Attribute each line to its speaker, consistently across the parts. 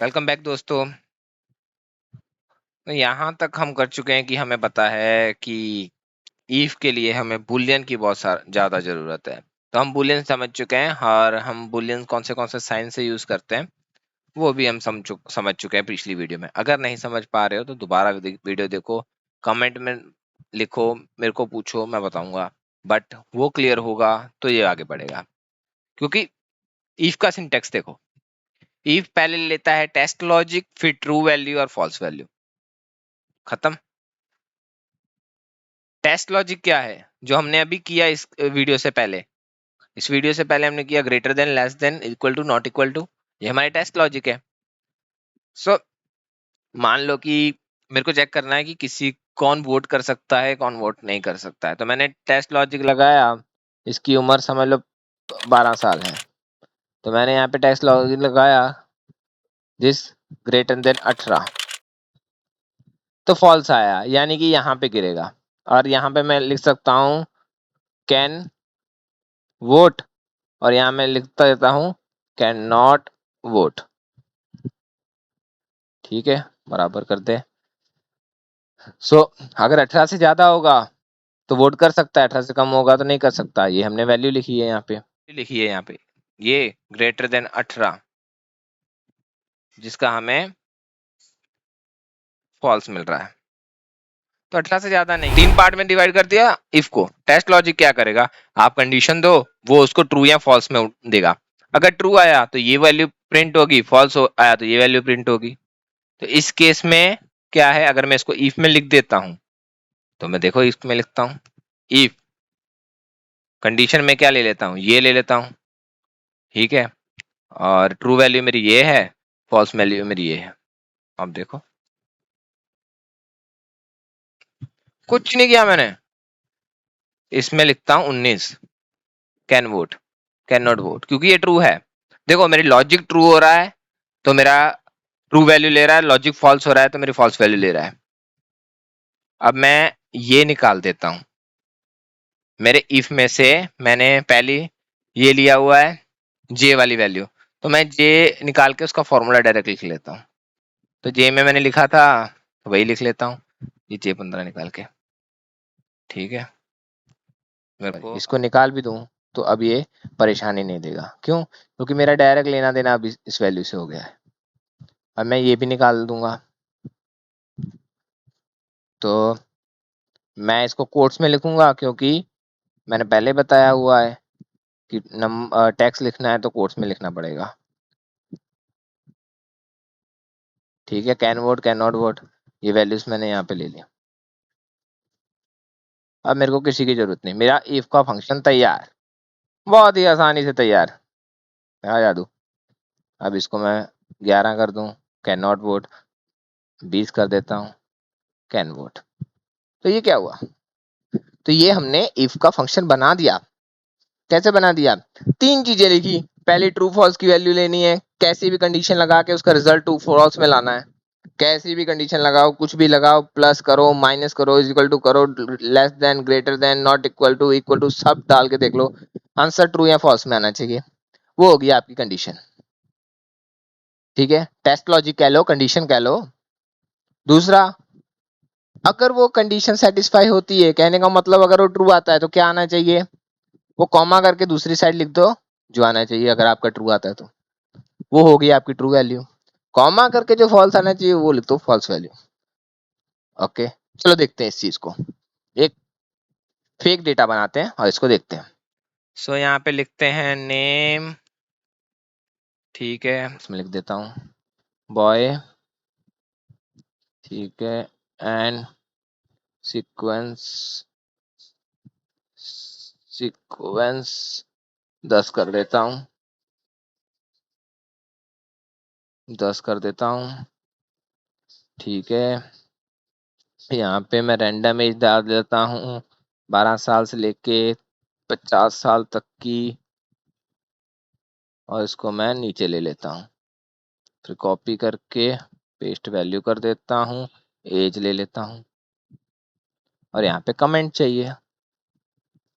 Speaker 1: Welcome back दोस्तों। तो यहाँ तक हम कर चुके हैं कि हमें पता है कि ईफ के लिए हमें बुलियन की बहुत ज़्यादा ज़रूरत है। तो हम बुलियन समझ चुके हैं और हम बुलियन कौन से साइन से यूज़ करते हैं वो भी हम समझ चुके हैं पिछली वीडियो में। अगर नहीं समझ पा रहे हो तो दोबारा वीडियो देखो, कमेंट में लिखो, मेरे को पूछो, मैं बताऊंगा। बट वो क्लियर होगा तो ये आगे बढ़ेगा। क्योंकि ईफ का सिंटेक्स देखो, ईफ पहले लेता है टेस्ट लॉजिक, फिर ट्रू वैल्यू और फॉल्स वैल्यू। खत्म। टेस्ट लॉजिक क्या है जो हमने अभी किया इस वीडियो से पहले। इस वीडियो से पहले हमने किया greater than, less than, equal to, not equal to. ये हमारे टेस्ट लॉजिक है। सो मान लो कि मेरे को चेक करना है कि किसी कौन वोट कर सकता है, कौन वोट नहीं कर सकता है। तो मैंने टेस्ट लॉजिक लगाया। इसकी उम्र समझ लो 12 साल है। तो मैंने यहाँ पे टेस्ट लॉजिक लगाया जिस ग्रेटर देन 18, तो फॉल्स आया, यानी कि यहाँ पे गिरेगा। और यहाँ पे मैं लिख सकता हूँ कैन वोट, और यहाँ मैं लिखता देता हूँ कैन नॉट वोट। ठीक है, बराबर कर दे। सो अगर 18 से ज्यादा होगा तो वोट कर सकता है, 18 से कम होगा तो नहीं कर सकता। ये हमने वैल्यू लिखी है यहाँ पे ये ग्रेटर देन 18, जिसका हमें फॉल्स मिल रहा है। तो 18 से ज्यादा नहीं, 3 पार्ट में डिवाइड कर दिया इफ को। टेस्ट लॉजिक क्या करेगा, आप कंडीशन दो, वो उसको ट्रू या फॉल्स में देगा। अगर ट्रू आया तो ये वैल्यू प्रिंट होगी, फॉल्स आया तो ये वैल्यू प्रिंट होगी। तो इस केस में क्या है, अगर मैं इसको इफ में लिख देता हूं तो मैं देखो इफ में लिखता हूं, इफ कंडीशन में क्या ले लेता हूं, ये ले लेता हूं। ठीक है, और ट्रू वैल्यू मेरी ये है, फॉल्स वैल्यू मेरी ये है। अब देखो कुछ नहीं किया मैंने, इसमें लिखता हूं 19 can vote, can not vote, क्योंकि ये ट्रू है। देखो मेरी लॉजिक ट्रू हो रहा है तो मेरा ट्रू वैल्यू ले रहा है, लॉजिक फॉल्स हो रहा है तो मेरी फॉल्स वैल्यू ले रहा है। अब मैं ये निकाल देता हूं, मेरे इफ में से मैंने पहले ये लिया हुआ है जे वाली वैल्यू, तो मैं जे निकाल के उसका फॉर्मूला डायरेक्ट लिख लेता हूँ। तो जे में मैंने लिखा था तो वही लिख लेता हूँ, ये जे 15 निकाल के। ठीक है, मेरे को इसको निकाल भी दूं तो अब ये परेशानी नहीं देगा। क्यों? क्योंकि मेरा डायरेक्ट लेना देना अब इस वैल्यू से हो गया है। अब मैं ये भी निकाल दूंगा, तो मैं इसको कोट्स में लिखूंगा क्योंकि मैंने पहले बताया हुआ है कि टेक्स्ट लिखना है तो कोट्स में लिखना पड़ेगा। ठीक है, can vote, can not vote, ये वैल्यूज मैंने यहाँ पे ले लिया। अब मेरे को किसी की जरूरत नहीं, मेरा इफ का फंक्शन तैयार, बहुत ही आसानी से तैयार। क्या जादू। अब इसको मैं 11 कर दूं, कैन नॉट वोट 20 कर देता हूँ, कैन वोट। तो ये क्या हुआ, तो ये हमने इफ का फंक्शन बना दिया। कैसे बना दिया, 3 चीजें लिखी। पहले ट्रू फॉल्स की वैल्यू लेनी है, कैसी भी कंडीशन लगा के उसका रिजल्ट ट्रू फॉल्स में लाना है। कैसी भी कंडीशन लगाओ, कुछ भी लगाओ, प्लस करो, माइनस करो, इक्वल टू करो, less than, greater than, not equal to, सब डाल के देख लो, आंसर ट्रू या फॉल्स में आना चाहिए। वो होगी आपकी कंडीशन। ठीक है, टेस्ट लॉजिक कह लो, कंडीशन कह लो। दूसरा, अगर वो कंडीशन सेटिस्फाई होती है, कहने का मतलब अगर वो ट्रू आता है तो क्या आना चाहिए, वो कॉमा करके दूसरी साइड लिख दो जो आना चाहिए। अगर आपका ट्रू आता है तो वो होगी आपकी ट्रू वैल्यू। कॉमा करके जो फॉल्स आना चाहिए वो लिख दो फॉल्स वैल्यू। ओके, चलो देखते हैं इस चीज को, एक फेक डेटा बनाते हैं और इसको देखते हैं। सो यहाँ पे लिखते हैं नेम। ठीक है, इसमें लिख देता हूँ बॉय। ठीक है, एंड सीक्वेंस 10 कर देता हूँ, 10 कर देता हूँ। ठीक है, यहाँ पे मैं रैंडम एज डाल देता हूँ 12 साल से लेके 50 साल तक की, और इसको मैं नीचे ले लेता हूँ, फिर कॉपी करके पेस्ट वैल्यू कर देता हूँ, एज ले लेता हूँ, और यहाँ पे कमेंट चाहिए।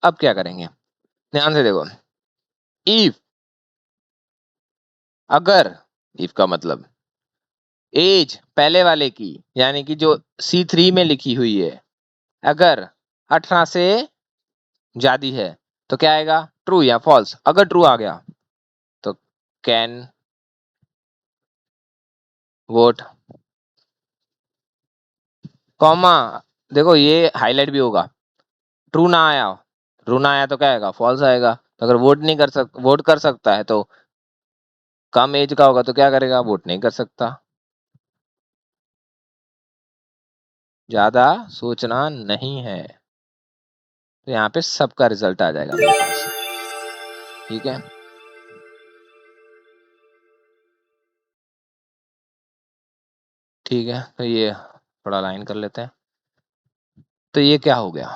Speaker 1: अब क्या करेंगे, ध्यान से देखो, इफ, अगर, इफ का मतलब एज पहले वाले की, यानी कि जो C3 में लिखी हुई है, अगर 18 से ज्यादा है तो क्या आएगा, ट्रू या फॉल्स। अगर ट्रू आ गया तो कैन वोट, कॉमा, देखो ये हाईलाइट भी होगा, ट्रू ना आया, ट्रू ना आया तो क्या आएगा, फॉल्स आएगा। तो अगर वोट कर सकता है तो कम एज का होगा तो क्या करेगा, वोट नहीं कर सकता। ज्यादा सोचना नहीं है। तो यहाँ पे सबका रिजल्ट आ जाएगा मेरे पास। ठीक है, ठीक है, तो ये थोड़ा लाइन कर लेते हैं। तो ये क्या हो गया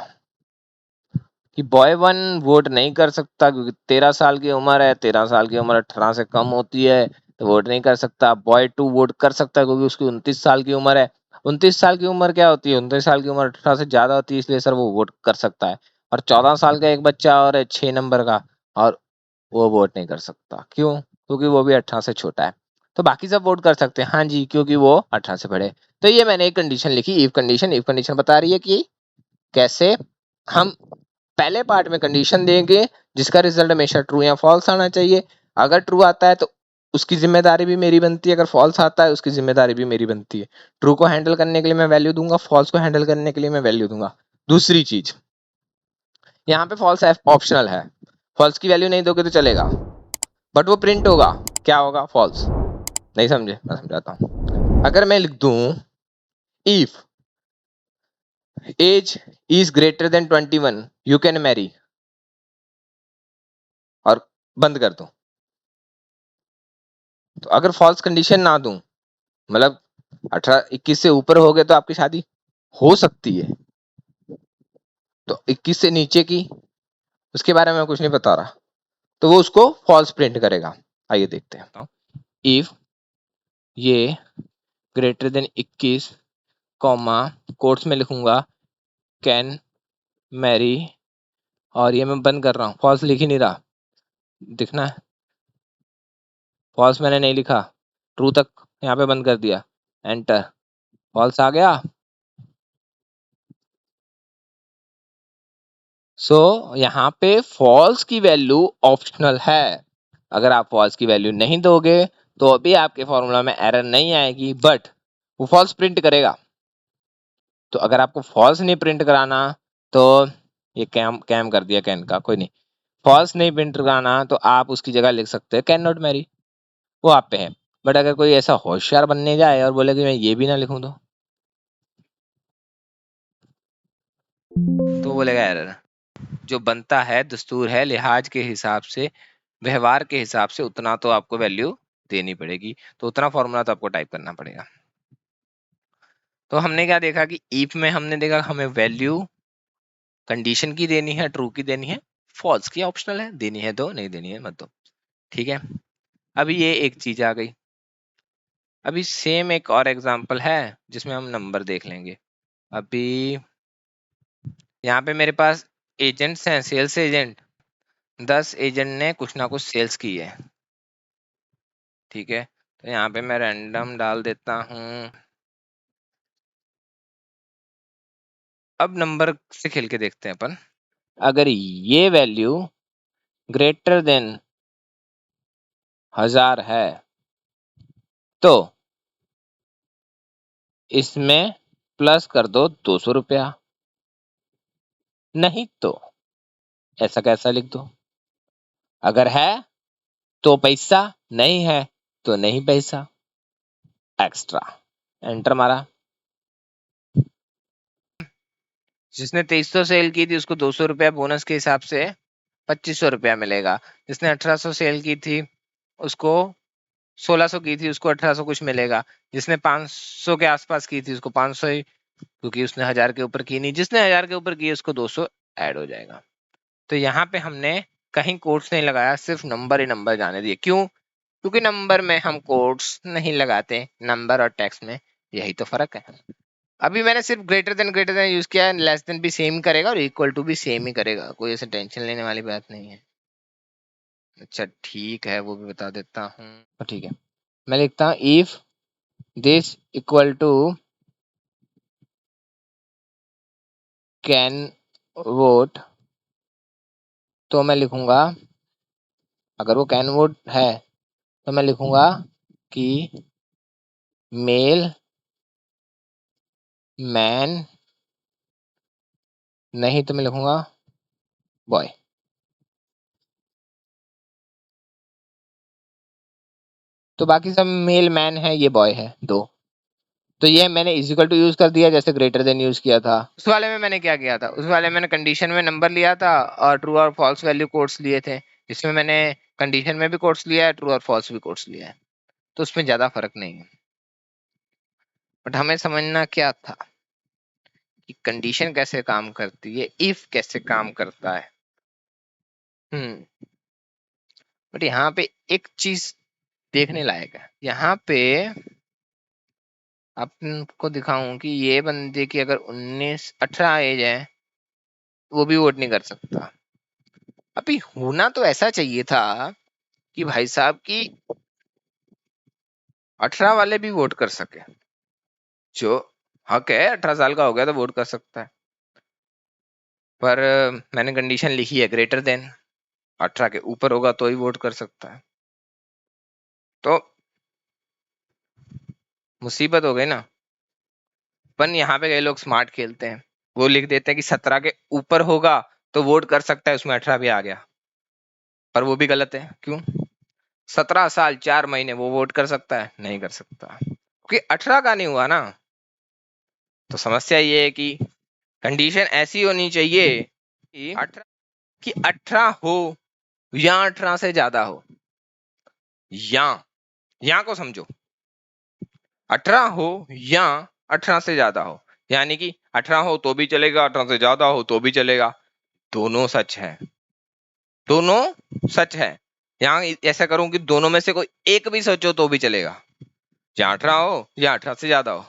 Speaker 1: कि बॉय वन वोट नहीं कर सकता क्योंकि 13 साल की उम्र है, 13 साल की उम्र 18 से कम होती है तो वोट नहीं कर सकता। बॉय टू वोट कर सकता है क्योंकि उसकी 29 साल की उम्र है। 29 साल की उम्र क्या होती है, 29 साल की उम्र 18 से ज्यादा होती है, इसलिए सर वो वोट कर सकता है। और 14 साल का एक बच्चा और है 6 नंबर का, और वो वोट नहीं कर सकता। क्यों, क्योंकि वो भी 18 से छोटा है। तो बाकी सब वोट कर सकते हैं, हाँ जी, क्योंकि वो 18 से बड़े। तो ये मैंने एक कंडीशन लिखी, इफ कंडीशन। इफ कंडीशन बता रही है कि कैसे हम पहले पार्ट में कंडीशन देंगे जिसका रिजल्ट हमेशा ट्रू या फॉल्स आना चाहिए। अगर ट्रू आता है तो उसकी जिम्मेदारी भी मेरी बनती है, अगर फॉल्स आता है उसकी जिम्मेदारी भी मेरी बनती है। ट्रू को हैंडल करने के लिए मैं वैल्यू दूंगा, फॉल्स को हैंडल करने के लिए मैं वैल्यू दूंगा। दूसरी चीज, यहाँ पे फॉल्स ऑप्शनल है, फॉल्स की वैल्यू नहीं दोगे तो चलेगा, बट वो प्रिंट होगा, क्या होगा, फॉल्स। नहीं समझे, मैं समझाता हूँ। अगर मैं लिख दूं if age is greater than 21 you can marry, और बंद कर दूं, तो अगर फॉल्स कंडीशन ना दूं, मतलब 18-21 से ऊपर हो गए तो आपकी शादी हो सकती है, तो 21 से नीचे की उसके बारे में कुछ नहीं बता रहा, तो वो उसको फॉल्स प्रिंट करेगा। आइए देखते हैं। इफ ये ग्रेटर देन 21 कॉमा, कोट्स में लिखूंगा कैन मैरी, और ये मैं बंद कर रहा हूँ, फॉल्स लिख ही नहीं रहा, दिखना है, फॉल्स मैंने नहीं लिखा, ट्रू तक यहाँ पे बंद कर दिया, एंटर, फॉल्स आ गया। सो यहाँ पे फॉल्स की वैल्यू ऑप्शनल है। अगर आप फॉल्स की वैल्यू नहीं दोगे तो अभी आपके फॉर्मूला में एरर नहीं आएगी, बट वो फॉल्स प्रिंट करेगा। तो अगर आपको फॉल्स नहीं प्रिंट कराना तो ये कैम कैम कर दिया कैन का, कोई नहीं, फॉल्स नहीं प्रिंट कराना तो आप उसकी जगह लिख सकते हैं कैन नॉट मैरी, वो आप पे है। बट अगर कोई ऐसा होशियार बनने जाए और बोले कि मैं ये भी ना लिखूं तो बोलेगा एरर। जो बनता है, दस्तूर है, लिहाज के हिसाब से, व्यवहार के हिसाब से उतना तो आपको वैल्यू देनी पड़ेगी, तो उतना फॉर्मूला तो आपको टाइप करना पड़ेगा। तो हमने क्या देखा कि इफ में हमने देखा हमें वैल्यू कंडीशन की देनी है, ट्रू की देनी है, फॉल्स की ऑप्शनल है, देनी है दो, नहीं देनी है मत दो। ठीक है, अभी ये एक चीज आ गई। अभी सेम एक और एग्जांपल है जिसमें हम नंबर देख लेंगे। अभी यहाँ पे मेरे पास एजेंट्स हैं, सेल्स एजेंट, 10 एजेंट ने कुछ ना कुछ सेल्स की है। ठीक है, तो यहाँ पे मैं रैंडम डाल देता हूँ। अब नंबर से खेल के देखते हैं अपन। अगर ये वैल्यू ग्रेटर देन 1000 है तो इसमें प्लस कर दो 200 रुपया, नहीं तो ऐसा कैसा लिख दो। अगर है तो पैसा, नहीं है तो नहीं पैसा, एक्स्ट्रा, एंटर मारा। जिसने 2300 सेल की थी उसको 200 रुपया बोनस के हिसाब से 2500 रुपया मिलेगा। जिसने 1800 सेल की थी उसको 1600 की थी उसको 1800 कुछ मिलेगा। जिसने 500 के आसपास की थी उसको 500 ही, क्योंकि उसने 1000 के ऊपर की नहीं। जिसने 1000 के ऊपर की उसको 200 ऐड हो जाएगा। तो यहाँ पे हमने कहीं कोट्स नहीं लगाया, सिर्फ नंबर ही नंबर जाने दिए। क्यों, क्योंकि नंबर में हम कोट्स नहीं लगाते, नंबर और टेक्स्ट में यही तो फर्क है। अभी मैंने सिर्फ ग्रेटर देन यूज किया है, लेस देन भी सेम करेगा और इक्वल टू भी सेम ही करेगा, कोई ऐसे टेंशन लेने वाली बात नहीं है। अच्छा ठीक है, वो भी बता देता हूँ। ठीक है, मैं लिखता हूँ if this equal to can vote, तो मैं लिखूंगा, अगर वो कैन वोट है तो मैं लिखूंगा कि मेल मैन, नहीं तो मैं लिखूंगा बॉय। तो बाकी सब मेल मैन है, ये बॉय है दो। तो ये मैंने इजिकल टू यूज कर दिया जैसे ग्रेटर देन यूज किया था। उस वाले में मैंने क्या किया था, उस वाले में मैंने कंडीशन में नंबर लिया था और ट्रू और फॉल्स वैल्यू कोड्स लिए थे। इसमें मैंने कंडीशन में भी कोड्स लिया है, ट्रू और फॉल्स भी कोड्स लिया है, तो उसमें ज्यादा फर्क नहीं है। बट हमें समझना क्या था कि कंडीशन कैसे काम करती है, इफ कैसे काम करता है। बट यहाँ पे एक चीज देखने लायक है। यहाँ पे आपको दिखाऊं कि ये बंदे की अगर 18 एज है, वो भी वोट नहीं कर सकता। अभी होना तो ऐसा चाहिए था कि भाई साहब की 18 वाले भी वोट कर सके, जो हक है, 18 साल का हो गया तो वोट कर सकता है। पर मैंने कंडीशन लिखी है ग्रेटर देन, 18 के ऊपर होगा तो ही वोट कर सकता है। तो मुसीबत हो गई ना। पर यहाँ पे कई लोग स्मार्ट खेलते हैं, वो लिख देते हैं कि 17 के ऊपर होगा तो वोट कर सकता है, उसमें 18 भी आ गया। पर वो भी गलत है। क्यों? 17 साल 4 महीने वो वोट कर सकता है? नहीं कर सकता, क्योंकि 18 का नहीं हुआ ना। तो समस्या ये है कि कंडीशन ऐसी होनी चाहिए कि 18 हो या 18 से ज्यादा हो, या को समझो, 18 हो या 18 से ज्यादा हो। यानी कि 18 हो तो भी चलेगा, 18 से ज्यादा हो तो भी चलेगा, दोनों सच है, दोनों सच है। यहाँ ऐसा करूं कि दोनों में से कोई एक भी सच हो तो भी चलेगा, या 18 हो या 18 से ज्यादा हो,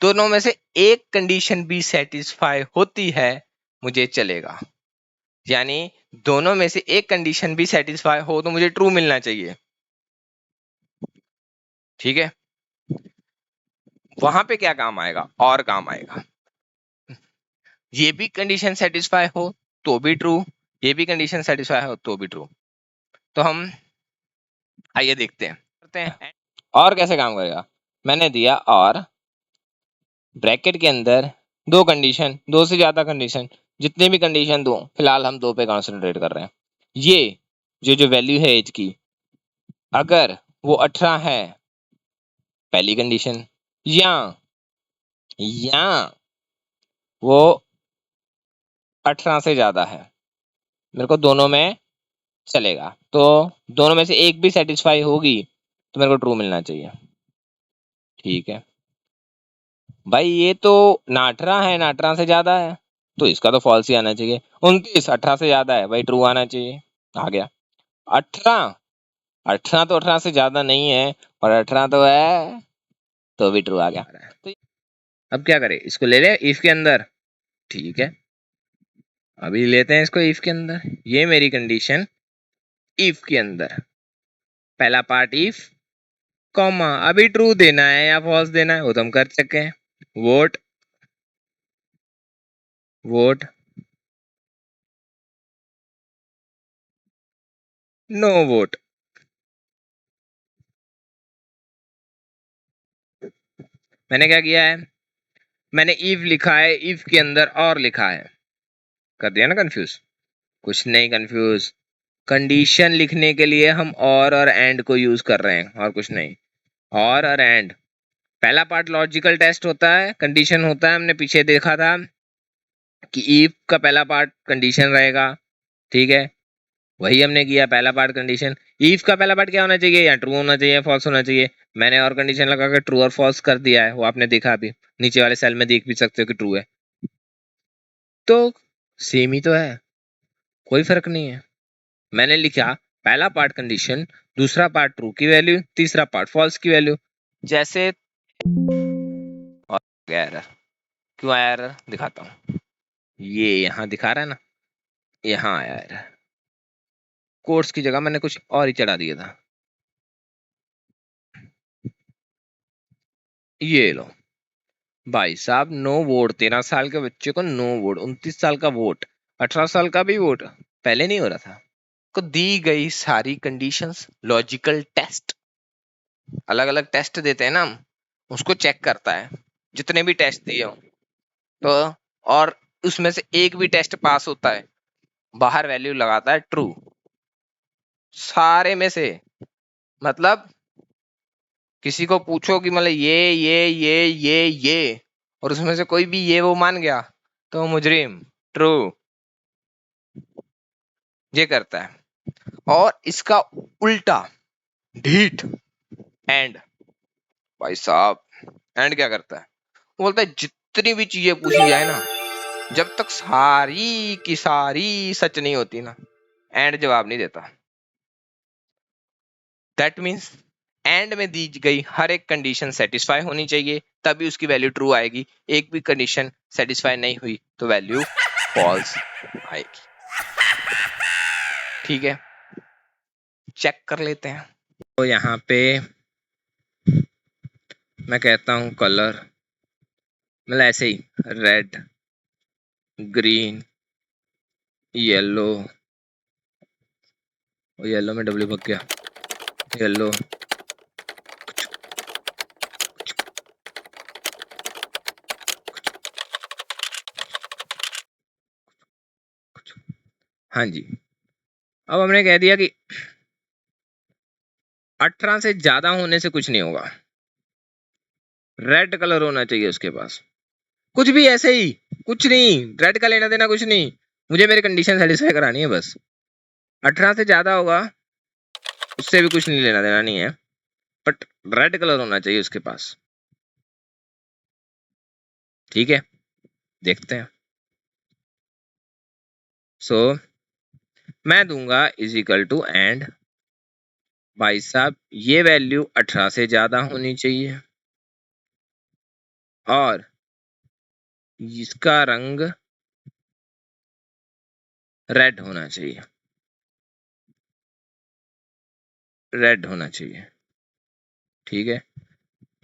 Speaker 1: दोनों में से एक कंडीशन भी सेटिस्फाई होती है, मुझे चलेगा। यानी दोनों में से एक कंडीशन भी सेटिस्फाई हो तो मुझे ट्रू मिलना चाहिए। ठीक है, वहां पे क्या काम आएगा? और काम आएगा, ये भी कंडीशन सेटिस्फाई हो तो भी ट्रू, ये भी कंडीशन सेटिस्फाई हो तो भी ट्रू। तो हम आइए देखते हैं, करते हैं। और कैसे काम करेगा? मैंने दिया और ब्रैकेट के अंदर दो कंडीशन, दो से ज्यादा कंडीशन, जितने भी कंडीशन दो, फिलहाल हम दो पे कॉन्सेंट्रेट कर रहे हैं। ये जो वैल्यू है एज की, अगर वो 18 है पहली कंडीशन, या या वो 18 से ज्यादा है, मेरे को दोनों में चलेगा, तो दोनों में से एक भी सेटिस्फाई होगी तो मेरे को ट्रू मिलना चाहिए। ठीक है भाई, ये तो ना 18 है ना 18 से ज्यादा है, तो इसका तो फॉल्स ही आना चाहिए। 29 18 से ज्यादा है, भाई ट्रू आना चाहिए, आ गया। 18 18 तो 18 से ज्यादा नहीं है, और 18 तो है, तो भी ट्रू आ गया। तो अब क्या करें, इसको ले ले इफ के अंदर। ठीक है, अभी लेते हैं इसको इफ के अंदर। ये मेरी कंडीशन इफ के अंदर, पहला पार्ट इफ कॉमा, अभी ट्रू देना है या फॉल्स देना है वो तो हम कर सके हैं। Vote vote no vote. मैंने क्या किया है, मैंने इफ लिखा है, इफ के अंदर और लिखा है, कर दिया ना कंफ्यूज? कुछ नहीं कंफ्यूज, कंडीशन लिखने के लिए हम और एंड को यूज कर रहे हैं, और कुछ नहीं। और एंड, पहला पार्ट लॉजिकल टेस्ट होता है, कंडीशन होता है, हमने पीछे देखा था कि इफ का पहला पार्ट कंडीशन रहेगा। ठीक है, वही हमने किया, पहला पार्ट कंडीशन। इफ का पहला पार्ट क्या होना चाहिए, या ट्रू होना चाहिए फॉल्स होना चाहिए। मैंने और कंडीशन लगा के ट्रू और फॉल्स कर दिया है, वो आपने देखा, अभी नीचे वाले सेल में देख भी सकते हो कि ट्रू है। तो सेम ही तो है, कोई फर्क नहीं है। मैंने लिखा पहला पार्ट कंडीशन, दूसरा पार्ट ट्रू की वैल्यू, तीसरा पार्ट फॉल्स की वैल्यू, जैसे। और एरर क्यों आया? एरर दिखाता हूँ, ये यहाँ दिखा रहा है ना, यहाँ आया एरर, कोर्स की जगह मैंने कुछ और ही चढ़ा दिया था। ये लो भाई साहब, नो वोट। 13 साल के बच्चे को नो वोट, 29 साल का वोट, 18 साल का भी वोट। पहले नहीं हो रहा था। को दी गई सारी कंडीशंस, लॉजिकल टेस्ट, अलग अलग टेस्ट देते हैं ना हम, उसको चेक करता है, जितने भी टेस्ट दिए हो तो, और उसमें से एक भी टेस्ट पास होता है, बाहर वैल्यू लगाता है ट्रू, सारे में से। मतलब किसी को पूछो कि मतलब ये और उसमें से कोई भी ये वो मान गया तो मुजरिम, ट्रू, ये करता है। और इसका उल्टा ढीठ एंड, भाई साहब एंड क्या करता है, वो बोलता है जितनी भी चीजें पूछी जाए ना, जब तक सारी की सारी सच नहीं होती ना, एंड जवाब नहीं देता। दैट मीन्स एंड में दी गई हर एक कंडीशन सेटिस्फाई होनी चाहिए, तभी उसकी वैल्यू ट्रू आएगी। एक भी कंडीशन सेटिस्फाई नहीं हुई तो वैल्यू फॉल्स आएगी। ठीक है, चेक कर लेते हैं। तो यहाँ पे मैं कहता हूं कलर, मतलब ऐसे ही रेड, ग्रीन, येलो, येलो में डब्ल्यू भग गया, येलो, हाँ जी। अब हमने कह दिया कि 18 से ज्यादा होने से कुछ नहीं होगा, रेड कलर होना चाहिए उसके पास, कुछ भी ऐसे ही, कुछ नहीं, रेड का लेना देना कुछ नहीं, मुझे मेरी कंडीशन सेटिस्फाई करानी है बस। 18 से ज्यादा होगा उससे भी कुछ नहीं, लेना देना नहीं है, बट रेड कलर होना चाहिए उसके पास। ठीक है, देखते हैं। सो मैं दूंगा इज इक्वल टू एंड, भाई साहब ये वैल्यू 18 से ज्यादा होनी चाहिए और इसका रंग रेड होना चाहिए, रेड होना चाहिए। ठीक है,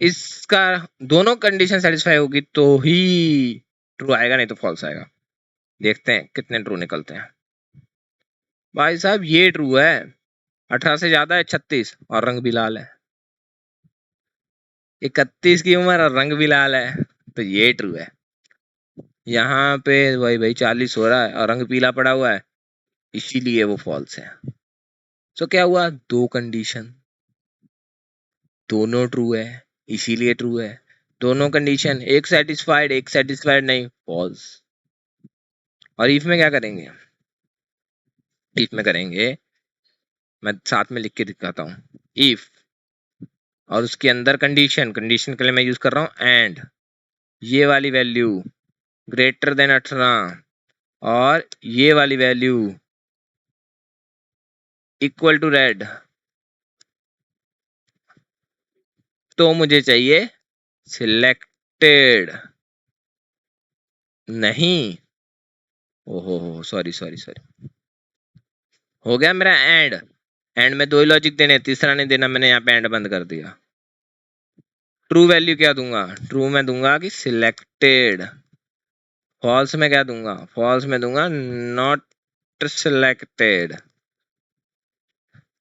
Speaker 1: इसका दोनों कंडीशन सेटिस्फाई होगी तो ही ट्रू आएगा, नहीं तो फॉल्स आएगा। देखते हैं कितने ट्रू निकलते हैं। भाई साहब ये ट्रू है, 18 से ज्यादा है 36 और रंग भी लाल है, 31 की उम्र और रंग भी लाल है, तो ये ट्रू है। यहाँ पे भाई 40 हो रहा है और रंग पीला पड़ा हुआ है, इसीलिए वो फॉल्स है। सो क्या हुआ, दो कंडीशन दोनों ट्रू है, इसीलिए ट्रू है। दोनों कंडीशन, एक सेटिस्फाइड नहीं, फॉल्स। और इफ में क्या करेंगे, इफ में करेंगे, मैं साथ में लिख के दिखाता हूँ, इफ और उसके अंदर कंडीशन, कंडीशन के लिए मैं यूज कर रहा हूँ एंड, ये वाली वैल्यू ग्रेटर देन 18 और ये वाली वैल्यू इक्वल टू रेड, तो मुझे चाहिए सिलेक्टेड, नहीं, ओहो सॉरी सॉरी सॉरी, हो गया मेरा एंड। एंड में दो ही लॉजिक देने, तीसरा नहीं देना, मैंने यहाँ पे एंड बंद कर दिया। ट्रू वैल्यू क्या दूंगा, ट्रू में दूंगा कि सिलेक्टेड, फॉल्स में क्या दूंगा, फॉल्स में दूंगा नॉट सिलेक्टेड।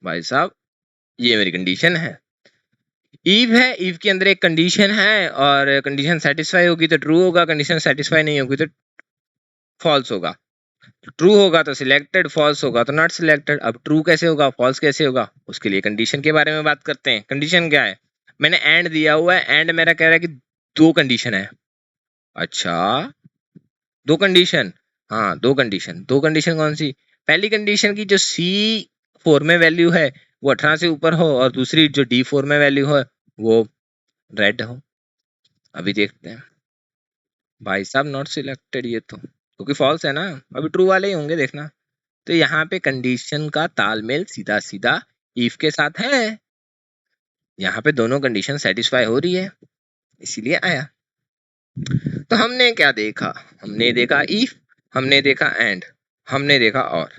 Speaker 1: भाई साहब ये मेरी कंडीशन है, इफ है, इफ के अंदर एक कंडीशन है और कंडीशन सेटिस्फाई होगी तो ट्रू होगा, कंडीशन सेटिस्फाई नहीं होगी तो फॉल्स होगा। ट्रू होगा तो सिलेक्टेड, फॉल्स होगा तो नॉट सिलेक्टेड। अब ट्रू कैसे होगा, फॉल्स कैसे होगा, उसके लिए कंडीशन के बारे में बात करते हैं। कंडीशन क्या है, मैंने एंड दिया हुआ है, एंड मेरा कह रहा है कि दो कंडीशन है। अच्छा, दो कंडीशन, हाँ दो कंडीशन, दो कंडीशन कौन सी, पहली कंडीशन की जो C4 में वैल्यू है वो 18 से ऊपर हो और दूसरी जो D4 में वैल्यू है वो रेड हो। अभी देखते हैं, भाई साहब नॉट सिलेक्टेड, ये तो क्योंकि फॉल्स है ना, अभी ट्रू वाले ही होंगे देखना। तो यहाँ पे कंडीशन का तालमेल सीधा सीधा इफ के साथ है, यहाँ पे दोनों कंडीशन सेटिस्फाई हो रही है इसीलिए आया। तो हमने क्या देखा, हमने देखा इफ, हमने देखा एंड, हमने देखा और।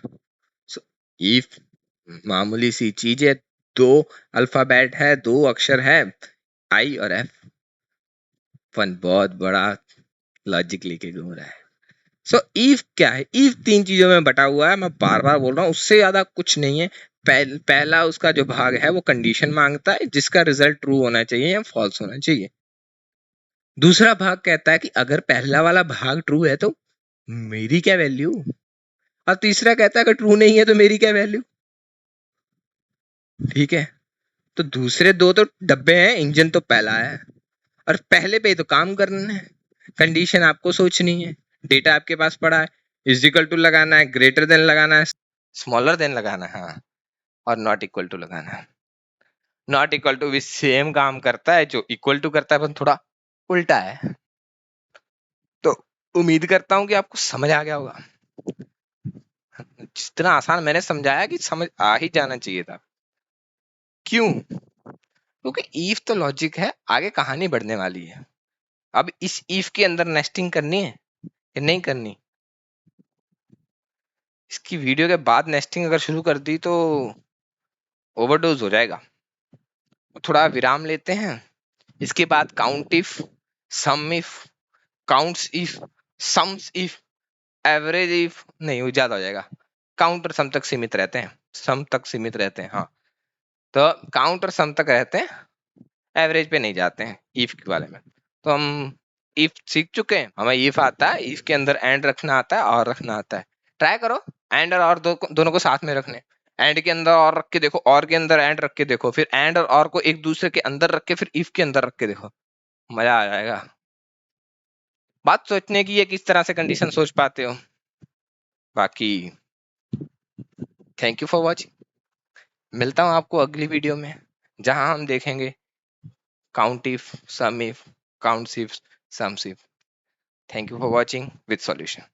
Speaker 1: इफ मामूली सी चीज है, दो अल्फाबेट है, दो अक्षर है, आई और एफ, अपन बहुत बड़ा लॉजिक लेके घूम रहा है। सो इफ क्या है, इफ 3 चीजों में बटा हुआ है, मैं बार बार बोल रहा हूँ, उससे ज्यादा कुछ नहीं है। पहला उसका जो भाग है वो कंडीशन मांगता है जिसका रिजल्ट ट्रू होना चाहिए या फॉल्स होना चाहिए। दूसरा भाग कहता है कि अगर पहला वाला भाग ट्रू है तो मेरी क्या वैल्यू, और तीसरा कहता है अगर ट्रू नहीं है तो मेरी क्या वैल्यू। ठीक है, तो दूसरे दो तो डब्बे हैं, इंजन तो पहला है, और पहले पे तो काम करना है। कंडीशन आपको सोचनी है, डेटा आपके पास पड़ा है, इज इक्वल टू लगाना है, ग्रेटर देन लगाना है, स्मॉलर देन लगाना है, हाँ, और नॉट इक्वल टू लगाना है। नॉट इक्वल टू भी सेम काम करता है जो इक्वल टू करता है, पर थोड़ा उल्टा है। तो उम्मीद करता हूं कि आपको समझ आ गया होगा। जितना आसान मैंने समझाया कि समझ आ ही जाना चाहिए था। क्यों? क्योंकि ईफ तो लॉजिक है, आगे कहानी बढ़ने वाली है। अब इस ईफ के अंदर नेस्टिंग करनी है या नहीं करनी, इसकी वीडियो के बाद नेस्टिंग अगर शुरू कर दी तो ओवरडोज हो जाएगा। थोड़ा विराम लेते हैं, इसके बाद count if, sum if, counts if, sums if, average if नहीं, वो ज्यादा हो जाएगा। काउंट और सम तक सीमित रहते हैं, सम तक सीमित रहते हैं, हाँ। तो काउंट और सम तक रहते हैं, एवरेज पे नहीं जाते हैं इफ के बारे में। तो हम इफ सीख चुके हैं, हमें इफ आता है, इफ के अंदर एंड रखना आता है और रखना आता है। ट्राई करो एंड और दोनों को साथ में रखने, एंड के अंदर और रख के देखो, और के अंदर एंड रख के देखो, फिर एंड और को एक दूसरे के अंदर रख के फिर इफ के अंदर रख के देखो, मजा आ जाएगा। बात सोचने की है किस तरह से कंडीशन सोच पाते हो। बाकी थैंक यू फॉर वॉचिंग। मिलता हूं आपको अगली वीडियो में, जहां हम देखेंगे count if, sum if, count if, sum if. Thank you for watching with solution.